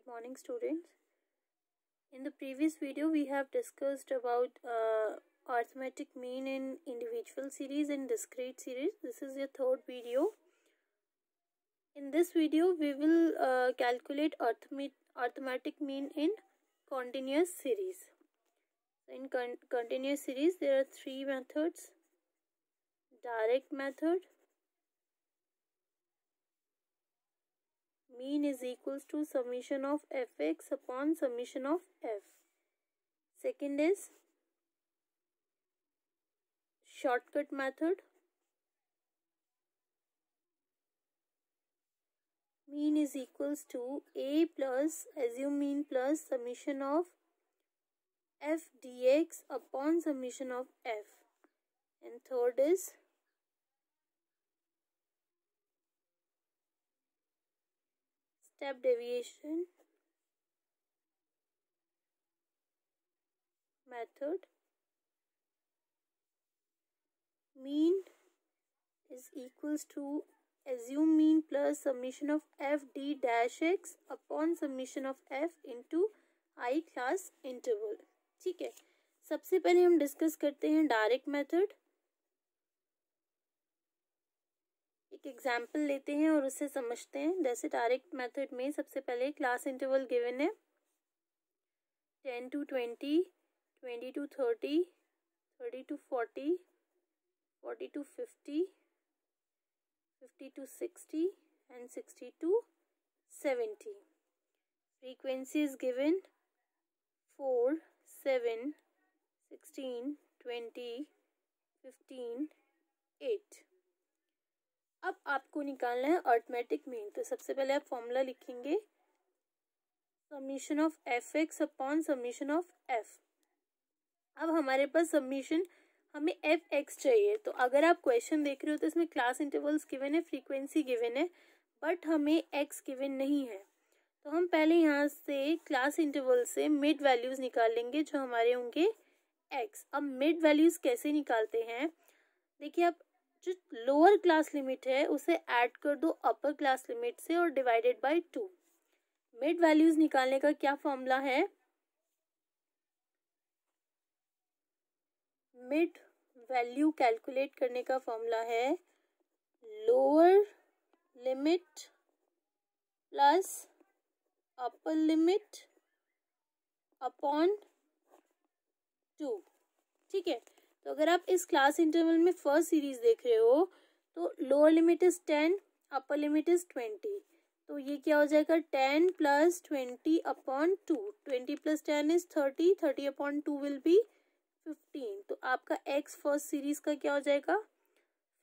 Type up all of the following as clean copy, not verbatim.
morning, students. In the previous video we have discussed about arithmetic mean in individual series and discrete series. This is your third video. In this video we will calculate arithmetic mean in continuous series. In continuous series there are three methods: direct method, mean is equals to summation of fx upon summation of f. Second is shortcut method. Mean is equals to a plus assume mean plus summation of f dx upon summation of f. And third is step deviation method. Mean is equals to assume mean plus summation of f d dash x upon summation of f into I class interval. ठीक है, सबसे पहले हम discuss करते हैं direct method. एक example लेते हैं और उससे समझते हैं. जैसे डायरेक्ट मेथड में सबसे पहले क्लास इंटरवल गिवन है 10 to 20, 20 to 30, 30 to 40, 40 to 50, 50 to 60 and 60 to 70. Frequency is given 4, 7, 16, 20, 15, 8. अब आपको निकालना है अरिथमेटिक मीन. तो सबसे पहले आप फॉर्मूला लिखेंगे summation of F x upon summation of F. अब हमारे पास समीशन हमें एफ एक्स चाहिए. तो अगर आप क्वेश्चन देख रहे हो तो इसमें क्लास इंटरवल्स गिवन है, फ्रीक्वेंसी गिवन है, बट हमें एक्स गिवन नहीं है. तो हम पहले यहाँ से क्लास इंटरवल से मिड वैल्यूज निकाल लेंगे जो हमारे होंगे एक्स. अब मिड वैल्यूज कैसे निकालते हैं, देखिए आप जो लोअर क्लास लिमिट है उसे ऐड कर दो अपर क्लास लिमिट से और डिवाइडेड बाय 2. मिड वैल्यूज निकालने का क्या फॉर्मूला है, मिड वैल्यू कैलकुलेट करने का फॉर्मूला है lower limit plus upper limit upon 2. ठीक है, तो अगर आप इस क्लास इंटरवल में फर्स्ट सीरीज देख रहे हो तो lower limit is 10, upper limit is 20. तो ये क्या हो जाएगा 10 plus 20 upon 2. 20 plus 10 is 30, 30 upon 2 will be 15. तो आपका एक्स फर्स्ट सीरीज का क्या हो जाएगा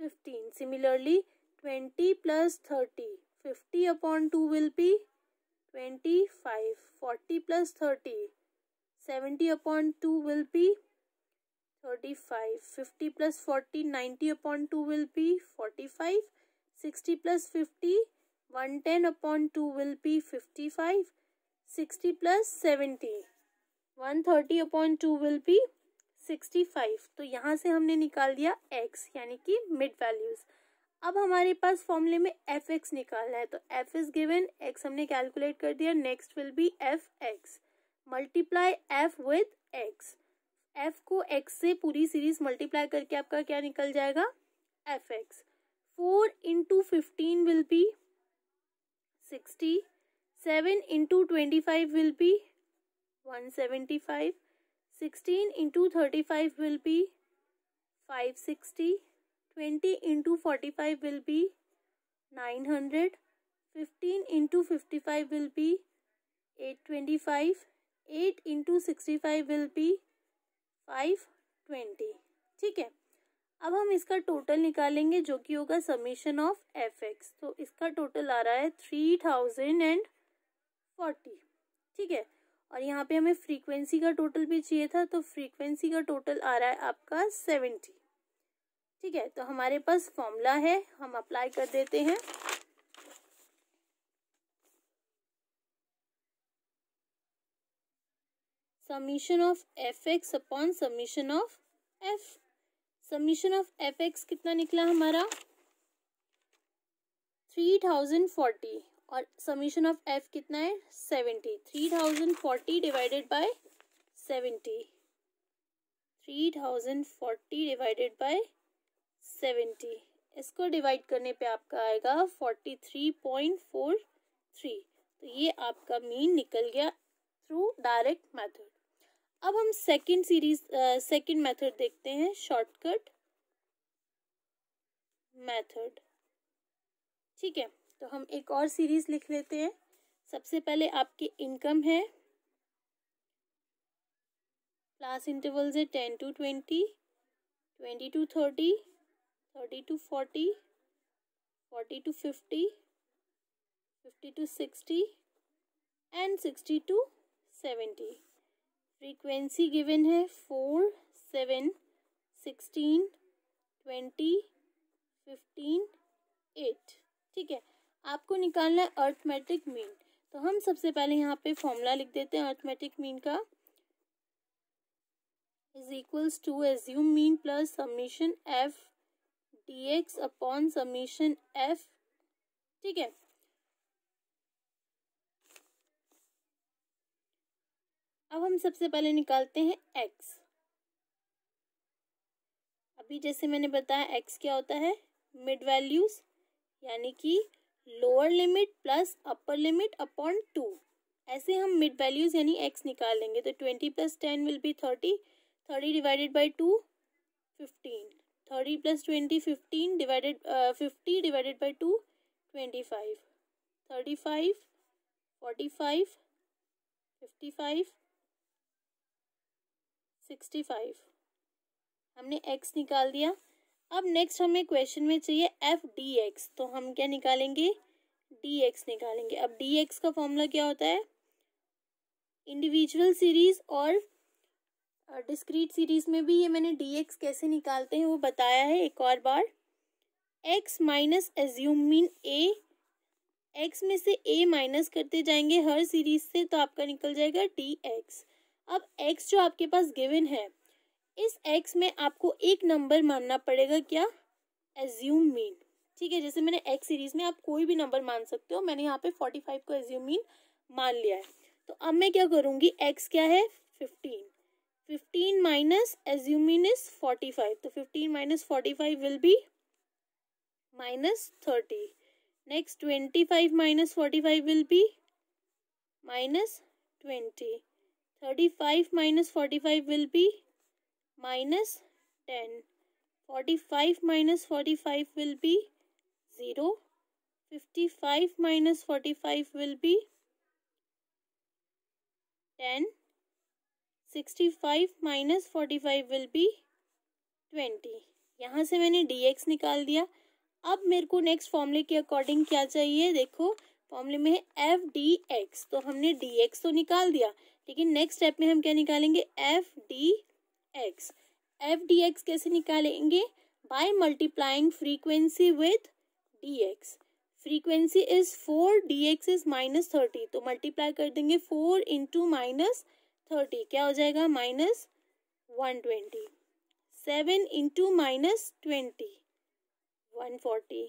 15. Similarly 20 plus 30, 50 upon 2 will be 25. 40 plus 30, 70 upon 2 will be 35. 50 plus 40, 90 upon 2 will be 45. 60 plus 50, 110 upon 2 will be 55. 60 plus 70, 130 upon 2 will be 65. तो यहाँ से हमने निकाल दिया x यानी कि मिड वैल्यूज. अब हमारे पास फॉर्मूले में एफ एक्स निकालना है. तो एफ इज गिवन, एक्स हमने कैलकुलेट कर दिया. Next will be F x multiply F with x. F को एक्स से पूरी सीरीज मल्टीप्लाई करके आपका क्या निकल जाएगा F x. 4 into 15 will be 60. 7 into 25 will be 175. 16 into 35 will be 560. 20 into 45 will be 900. 15 into 55 will be 825. 8 into 65 will be 520. ठीक है, अब हम इसका टोटल निकालेंगे जो कि होगा समीशन ऑफ एफ एक्स. तो इसका टोटल आ रहा है 3040. ठीक है, और यहाँ पे हमें फ्रीक्वेंसी का टोटल भी चाहिए था. तो फ्रीक्वेंसी का टोटल आ रहा है आपका 70. ठीक है, तो हमारे पास फॉर्मूला है, हम अप्लाई कर देते हैं. Summation of F x upon summation of F. Summation of F x कितना निकला हमारा 3040 और समीशन ऑफ एफ कितना है 70। 3040 डिवाइडेड बाय 70, 3040 डिवाइडेड बाय 70, इसको डिवाइड करने पे आपका आएगा 43.43। तो ये आपका मीन निकल गया थ्रू डायरेक्ट मेथड। अब हम सेकंड मेथड देखते हैं, शॉर्टकट मेथड। ठीक है, तो हम एक और सीरीज लिख लेते हैं। सबसे पहले आपकी इनकम है, क्लास इंटरवल्स है 10 to 20, 20 to 30, 30 to 40, 40 to 50, 50 to 60 and 60 to 70। Frequency given है 4, 7, 16, 20, 15, 8। ठीक है, आपको निकालना है अर्थमेटिक मीन। तो हम सबसे पहले यहाँ पे फॉर्मूला लिख देते हैं अर्थमेटिक मीन का, is equals to assume mean plus summation F dx upon summation F. ठीक है, अब हम सबसे पहले निकालते हैं x। अभी जैसे मैंने बताया x क्या होता है, मिड वैल्यूज, यानी कि lower limit plus upper limit upon 2। ऐसे हम मिड वैल्यूज यानी x निकाल लेंगे। तो 20 plus 10 will be 30, 30 divided by 2 15, 30 plus 20 15 divided 50 divided by 2 25, 35, 45, 55, 65। हमने x निकाल दिया। अब नेक्स्ट हमें क्वेश्चन में चाहिए एफ डी एक्स, तो हम क्या निकालेंगे, डी एक्स निकालेंगे। अब डी एक्स का फॉर्मूला क्या होता है, इंडिविजुअल सीरीज और डिस्क्रीट सीरीज में भी ये मैंने डी एक्स कैसे निकालते हैं वो बताया है एक और बार। x minus assume mean a, x में से a माइनस करते जाएंगे हर सीरीज से, तो आपका निकल जाएगा डी एक्स। अब x जो आपके पास गिवन है, इस x में आपको एक नंबर मानना पड़ेगा, क्या, एज्यूम मीन। ठीक है, जैसे मैंने x सीरीज में आप कोई भी नंबर मान सकते हो, मैंने यहाँ पे 45 को एज्यूम मीन मान लिया है। तो अब मैं क्या करूँगी, x क्या है 15, 15 माइनस एज्यूम मीन इज 45, तो 15 minus 45 will be minus 30। Next 25 minus 45 will be minus 20, 35 minus 45 will be minus 10, 45 minus 45 will be 0, 55 minus 45 will be 10, 65 minus 45 will be 20। यहाँ से मैंने dx निकाल दिया। अब मेरे को नेक्स्ट फॉर्मूले के अकॉर्डिंग क्या चाहिए, देखो फॉर्मूले में है एफ डी एक्स, तो हमने dx तो निकाल दिया, लेकिन नेक्स्ट स्टेप में हम क्या निकालेंगे, F D x. F D x कैसे निकालेंगे, by multiplying frequency with D x. Frequency is 4, D x is minus 30, तो मल्टीप्लाई कर देंगे 4 इंटू माइनस 30, क्या हो जाएगा minus 120, 7 into minus 20 140,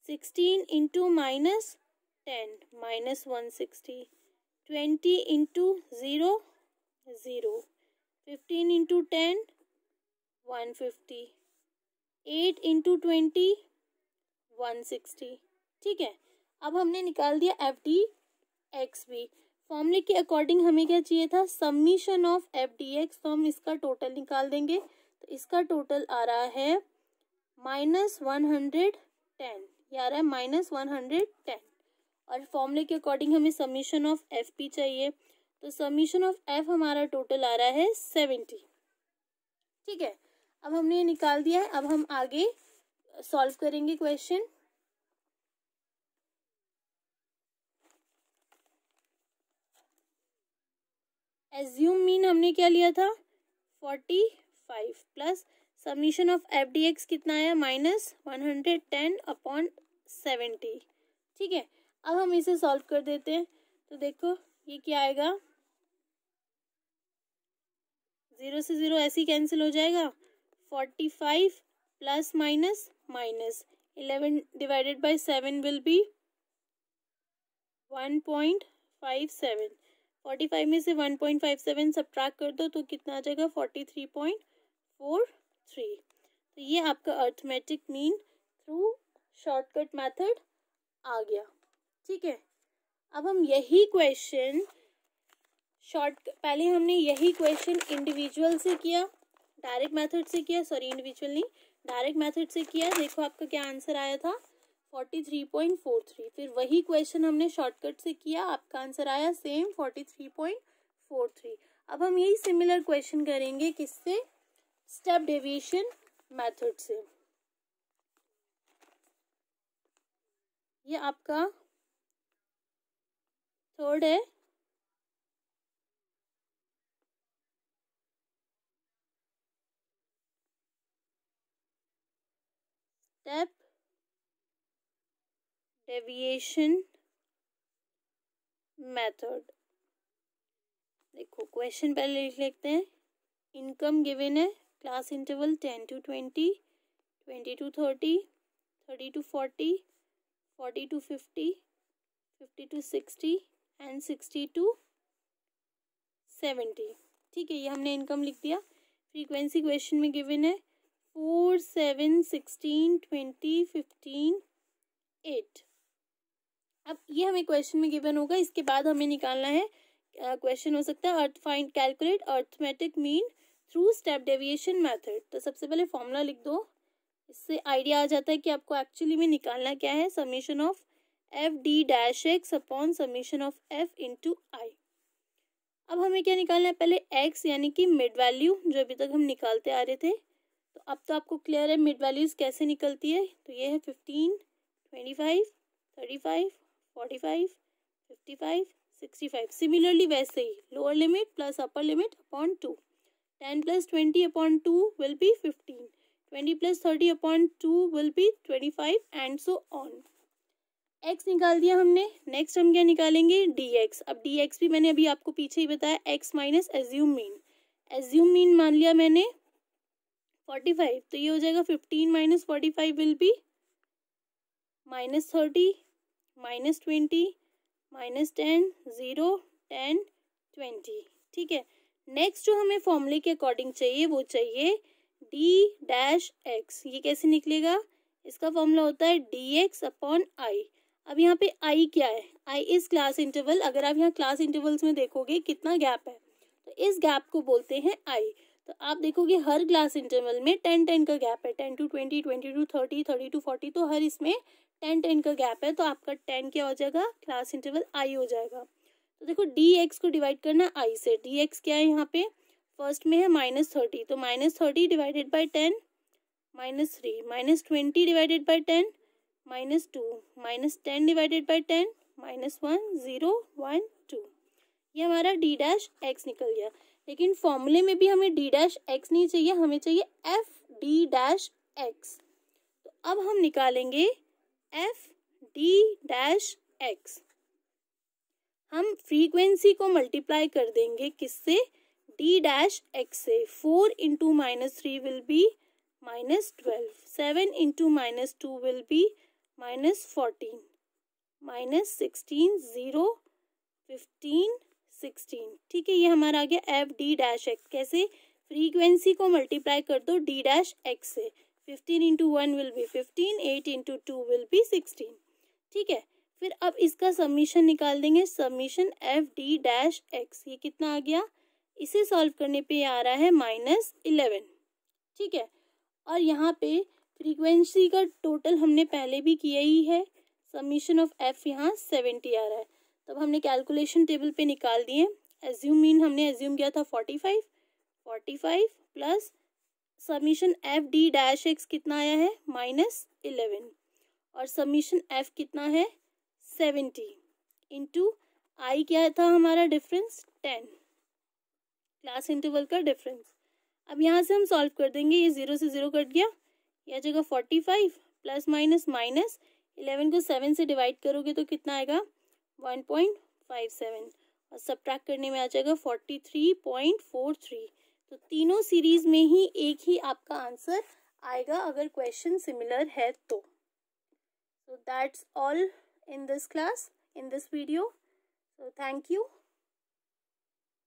16 into minus 10 minus 160, 20 into 0 0, 15 into 10 150, 8 into 20 160। ठीक है, अब हमने निकाल दिया एफ डी एक्स भी। फॉर्मूले के अकॉर्डिंग हमें क्या चाहिए था, summation of F D x, तो हम इसका टोटल निकाल देंगे। तो इसका टोटल आ रहा है माइनस 110, ये आ रहा है माइनस 110। और फॉर्मूले के अकॉर्डिंग हमें समीशन ऑफ एफ पी चाहिए, तो समीशन ऑफ एफ हमारा टोटल आ रहा है 70। ठीक है, अब हमने ये निकाल दिया है। अब हम आगे सॉल्व करेंगे क्वेश्चन। एज्यूम मीन हमने क्या लिया था 45 plus summation of F D x कितना आया माइनस 110 अपॉन 70। ठीक है, अब हम इसे सॉल्व कर देते हैं। तो देखो ये क्या आएगा, 0 से 0 ऐसे ही कैंसिल हो जाएगा। 45 plus minus minus 11 divided by 7 will be 1.57। 45 में से 1.57 सब्ट्रैक्ट कर दो तो कितना आ जाएगा 43.43। तो ये आपका arithmetic mean through shortcut method आ गया। ठीक है, अब हम यही क्वेश्चन पहले हमने यही क्वेश्चन इंडिविजुअल से किया, डायरेक्ट मेथड से किया, सॉरी इंडिविजुअल नहीं डायरेक्ट मेथड से किया। देखो आपका क्या आंसर आया था 43.43। फिर वही क्वेश्चन हमने शॉर्टकट से किया, आपका आंसर आया सेम 43.43। अब हम यही सिमिलर क्वेश्चन करेंगे किससे, स्टेप डेविएशन मेथड से। ये आपका थर्ड है। Step deviation method. देखो क्वेश्चन पहले लिख लेते हैं। इनकम गिवन है, class interval 10 to 20, 20 to 30, 30 to 40, 40 to 50, 50 to 60 and 60 to 70। ठीक है, ये हमने इनकम लिख दिया। फ्रीक्वेंसी क्वेश्चन में गिवन है 4, 7, 16, 20, 15, 8। अब ये हमें क्वेश्चन में गिवन होगा, इसके बाद हमें निकालना है क्वेश्चन हो सकता है find calculate arithmetic mean through step deviation method. तो सबसे पहले फॉर्मूला लिख दो, इससे आइडिया आ जाता है कि आपको एक्चुअली में निकालना क्या है। Summation of F D dash X upon summation of F into I. अब हमें क्या निकालना है, पहले एक्स यानी कि मिड वैल्यू जो अभी तक हम निकालते आ रहे थे। तो अब तो आपको क्लियर है मिड वैल्यूज कैसे निकलती है। तो ये है 15, 25, 35, 45, 55, 65। सिमिलरली वैसे ही lower limit plus upper limit upon 2। 10 plus 20 upon 2 will be 15. 20 plus 30 upon 2 will be 25 and so on. x निकाल दिया हमने। नेक्स्ट हम क्या निकालेंगे, dx। अब dx भी मैंने अभी आपको पीछे ही बताया, x minus assume mean. Assume mean मान लिया मैंने 45, तो ये हो जाएगा 15 माइनस 45 विल बी -30, -20, -10, 0, 10, 20। ठीक है, नेक्स्ट जो हमें फॉर्मूले के अकॉर्डिंग चाहिए वो चाहिए d डैश x। ये कैसे निकलेगा, इसका फॉर्मूला होता है dx अपॉन आई। अब यहाँ पे i क्या है, i इज क्लास इंटरवल। अगर आप यहाँ क्लास इंटरवल्स में देखोगे कितना गैप है, तो इस गैप को बोलते हैं i। तो आप देखोगे हर क्लास इंटरवल में 10-10 का गैप है, 10 to 20, 20 to 30, 30 to 40। तो हर इसमें 10-10 का गैप है, तो आपका 10 क्या हो जाएगा, क्लास इंटरवल i हो जाएगा। तो देखो dx को डिवाइड करना i से। dx क्या है, यहाँ पे फर्स्ट में है -30, तो -30 divided by 10 -3, -20 divided by 10 -2, -10 divided by 10 -1, 0, 1, 2। ये हमारा d डैश x निकल गया। लेकिन फॉर्मूले में भी हमें d डैश x नहीं चाहिए, हमें चाहिए f d डैश x। तो अब हम निकालेंगे f d डैश x। हम फ्रीक्वेंसी को मल्टीप्लाई कर देंगे किससे, d डैश x से। 4 into -3 will be -12, 7 into -2 will be -14, -16, 0, 15, 16। ठीक है, ये हमारा आ गया एफ डी डैश एक्स। कैसे, फ्रीक्वेंसी को मल्टीप्लाई कर दो d डैश x से। 15 into 1 will be 15, 8 into 2 will be 16। ठीक है, फिर अब इसका समीशन निकाल देंगे, summation F D dash x. ये कितना आ गया, इसे सॉल्व करने पे आ रहा है -11। ठीक है, और यहाँ पे फ्रीक्वेंसी का टोटल हमने पहले भी किया ही है, समीशन ऑफ एफ यहाँ 70 आ रहा है। तब हमने कैलकुलेशन टेबल पे निकाल दिए। एज्यूम मीन हमने एज्यूम किया था 45, 45 plus summation F D dash x कितना आया है -11, और समीशन एफ कितना है 70 इंटू आई क्या था हमारा डिफरेंस 10, क्लास इंटरवल का डिफरेंस। अब यहाँ से हम सॉल्व कर देंगे, ये 0 से 0 कट गया, यह जगह 45 प्लस माइनस माइनस 11 को 7 से डिवाइड करोगे तो कितना आएगा 1.57, और सब्ट्रैक्ट करने में आ जाएगा 43.43। तो तीनों सीरीज में ही एक ही आपका आंसर आएगा अगर क्वेश्चन सिमिलर है तो। So that's all in this class. in this video. So thank you.